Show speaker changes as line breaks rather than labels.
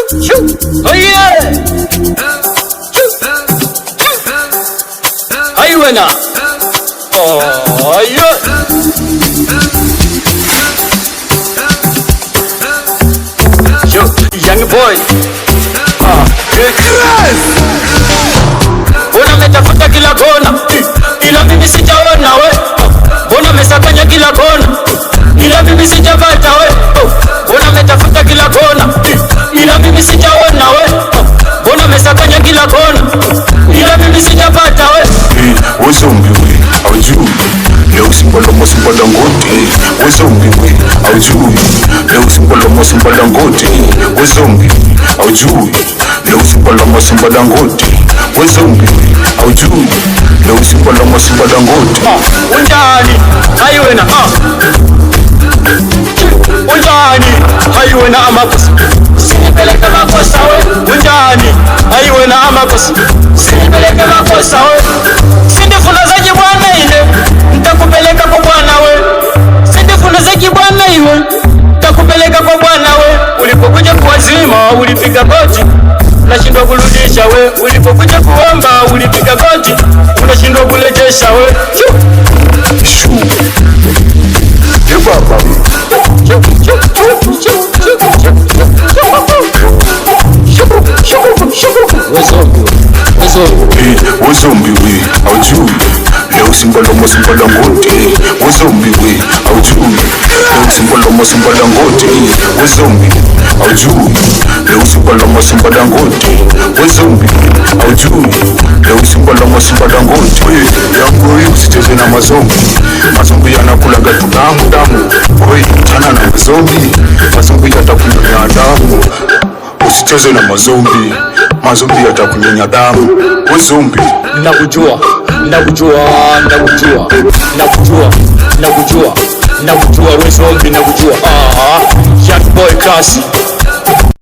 Oh yeah. Ayu wena. Oh yeah. Young boy. Bona metafuta kila kona, ila mimi sijaona we. Bona mesakanya kila kona, ila mimi sijapata we. Bona metafuta kila kona, ila mimi sijaona we. Bona mesakanya kila kona, ila mimi sijapata we.
Wezombi we, aujui leo Simba Simba Dangote. Wezombi we, aujui leo Simba Dangote. Wezombi aujui leo Simba Dangote. Wezombi aujui leo Simba Dangote.
Unjani haiwena unjani haiwena amakosa, sinipeleke makosa we. Unjani haiwena amakosa, sinipeleke makosa we. Sindifunazaji bwana ile, nitakupeleka kwa bwana we. Sindifunazaji bwana iwe, nitakupeleka kwa bwana we. Ulipokuja kuwazima ulipiga goti, unashindwa kurudisha we. Ulipokuja kuomba ulipiga goti, unashindwa kurejesha we.
Wezombi we, aujui leo Simba Dangote. Wezombi we, aujui leo Simba Dangote. Wezombi aujui leo Simba Dangote. Wezombi aujui leo Simba Dangote. Yangu hii usicheze na mazombi, mazombi yanakulaga tu damu. Oi, chana na mazombi, mazombi yatakunyonya damu. Usicheze na mazombi, mazombi yatakunyonya damu. Wezombi
nakujua we zombi, nakujua. Young boy classy.